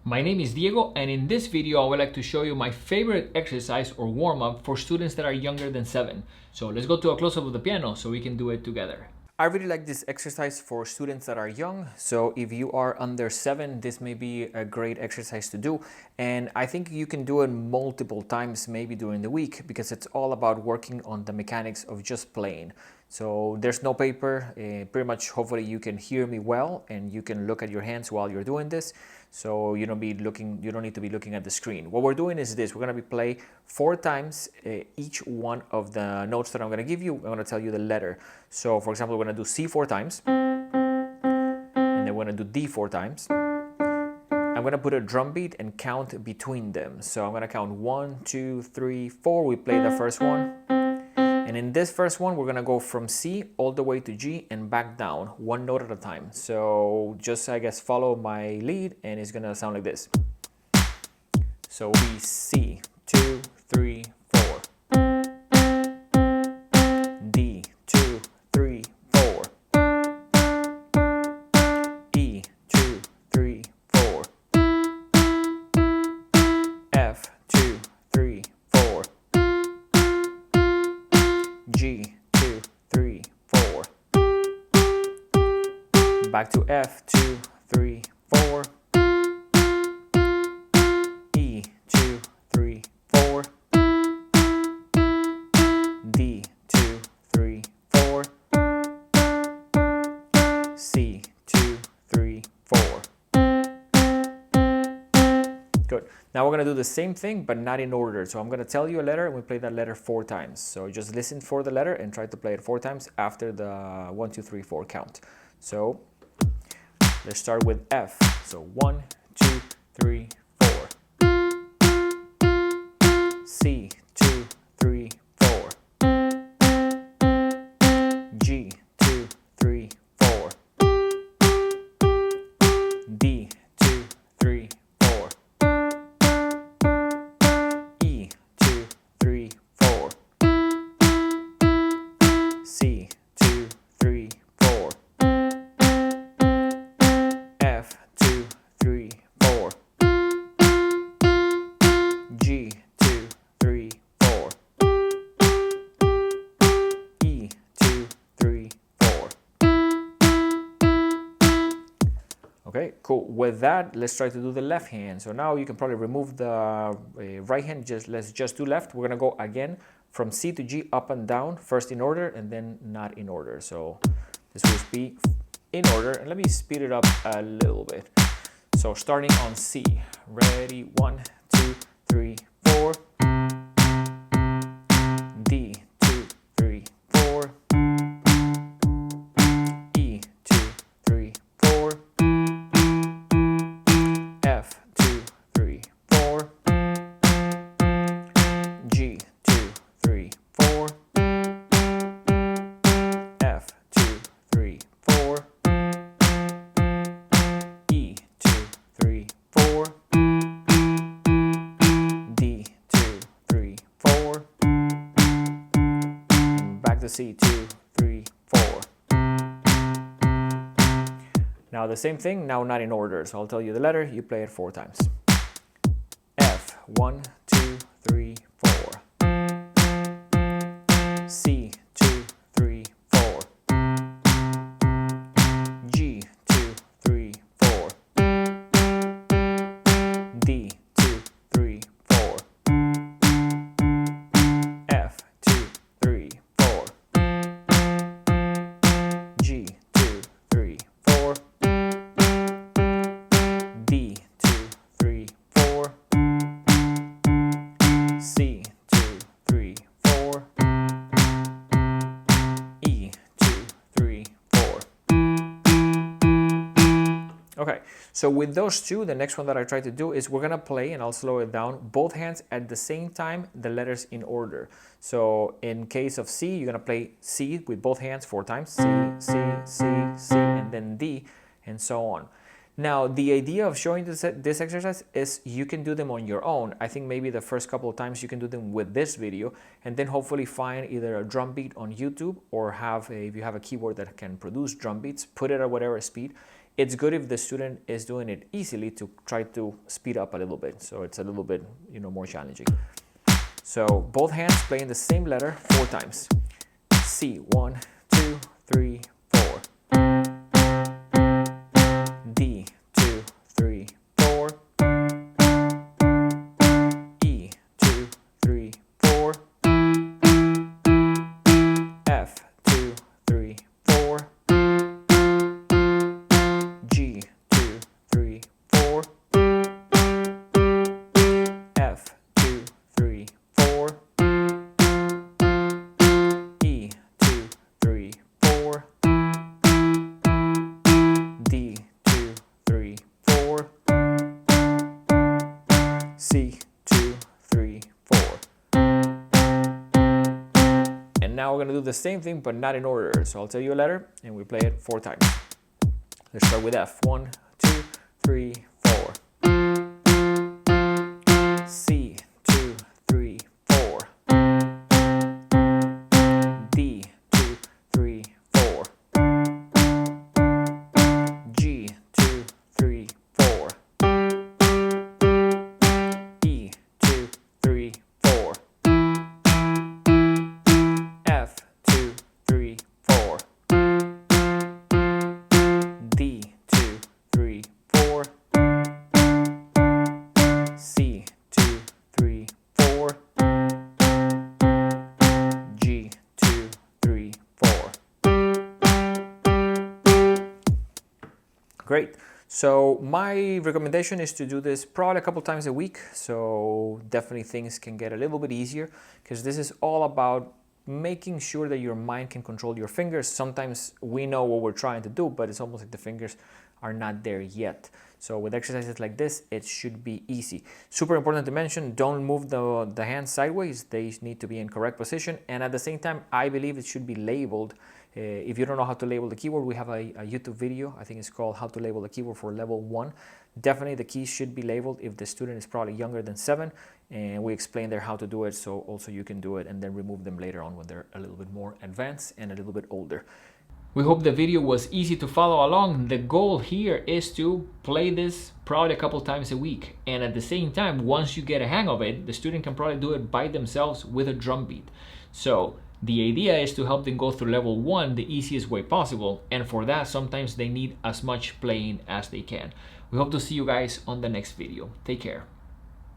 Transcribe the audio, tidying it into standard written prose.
My name is Diego, and in this video I would like to show you my favorite exercise or warm-up for students that are younger than 7. So let's go to a close-up of the piano so we can do it together. I really like this exercise for students that are young, so if you are under 7, this may be a great exercise to do, and I think you can do it multiple times maybe during the week because it's all about working on the mechanics of just playing. So there's no paper, pretty much hopefully you can hear me well and you can look at your hands while you're doing this. So you don't need to be looking at the screen. What we're doing is this: we're gonna play 4 times each one of the notes that I'm gonna give you. I'm gonna tell you the letter. So for example, we're gonna do C 4 times, and then we're gonna do D 4 times. I'm gonna put a drum beat and count between them. So I'm gonna count 1, 2, 3, 4. We play the first one. And in this first one, we're gonna go from C all the way to G and back down, one note at a time. So just, I guess, follow my lead and it's gonna sound like this. So we C, 2, 3, 4. D, 2, 3, 4. E, 2, 3, 4. F, 2, 3, 4. G, 2, 3, 4. Back to F, 2, 3, 4. E, 2, 3, 4. D, 2, 3, 4. C, 2, 3, 4. Good. Now we're going to do the same thing, but not in order. So I'm going to tell you a letter and we play that letter 4 times. So just listen for the letter and try to play it 4 times after the 1, 2, 3, 4 count. So let's start with F. So 1, 2, 3, 4. C, 2, 3, 4. G, 2, 3, 4. D, 2, 3, 4. E, 2, 3, 4. C, 2, 3, 4. F, 2, 3, 4. G, 2, 3, 4. E, 2, 3, 4. Okay, cool. With that, let's try to do the left hand. So now you can probably remove the right hand. Let's just do left. We're gonna go again from C to G, up and down, first in order and then not in order. So this will be in order, and let me speed it up a little bit. So starting on C, ready, 1, 2, 3, 4. D, 2, 3, 4. E, 2, 3, 4. F, 2, 3, 4. G, 2, 3, 4. F, 2, 3, 4. E, 2, 3, 4. D, 2, 3, 4. And back to C, 2, 3, 4. Now the same thing, now not in order. So I'll tell you the letter, you play it 4 times. F, 1, 2, 3, 4. C, 2, 3, 4. G, 2, 3, 4. D, 2, 3, 4. F, 2, 3, 4. G, 2, 3, 4. D, 2, 3, 4. C, 2, 3, 4. E, 2, 3, 4. Okay, so with those two, the next one that I try to do is we're gonna play, and I'll slow it down, both hands at the same time, the letters in order. So in case of C, you're gonna play C with both hands 4 times, C, C, C, C, and then D, and so on. Now, the idea of showing this exercise is you can do them on your own. I think maybe the first couple of times you can do them with this video, and then hopefully find either a drum beat on YouTube or if you have a keyboard that can produce drum beats, put it at whatever speed It's good if the student is doing it easily to try to speed up a little bit, so it's a little bit, you know, more challenging. So both hands playing the same letter 4 times. C, 1, 2, 3, 4. D, 2, 3, 4. E, 2, 3, 4. F, 2, 3, 4. G, 2, 3, 4. F, 2, 3, 4. E, 2, 3, 4. D, 2, 3, 4. C, 2, 3, 4. And now we're going to do the same thing, but not in order. So I'll tell you a letter, and we play it 4 times. Let's start with F. 1, 2, 3, 4. C, 2, 3, 4. D, 2, 3, 4. G, 2, 3, 4. E, 2, 3, 4. F, 2, 3, 4. D, 2, 3, 4. C, 2, 3, 4. G, 2, 3, 4. Great. So my recommendation is to do this probably a couple times a week. So definitely things can get a little bit easier, because this is all about making sure that your mind can control your fingers. Sometimes we know what we're trying to do, but it's almost like the fingers are not there yet. So with exercises like this, it should be easy. Super important to mention, don't move the hands sideways. They need to be in correct position. And at the same time, I believe it should be labeled. If you don't know how to label the keyboard, we have a YouTube video. I think it's called How to Label the Keyboard for Level 1. Definitely the keys should be labeled if the student is probably younger than 7. And we explain there how to do it, so also you can do it and then remove them later on when they're a little bit more advanced and a little bit older. We hope the video was easy to follow along. The goal here is to play this probably a couple times a week. And at the same time, once you get a hang of it, the student can probably do it by themselves with a drum beat. So the idea is to help them go through level 1 the easiest way possible. And for that, sometimes they need as much playing as they can. We hope to see you guys on the next video. Take care.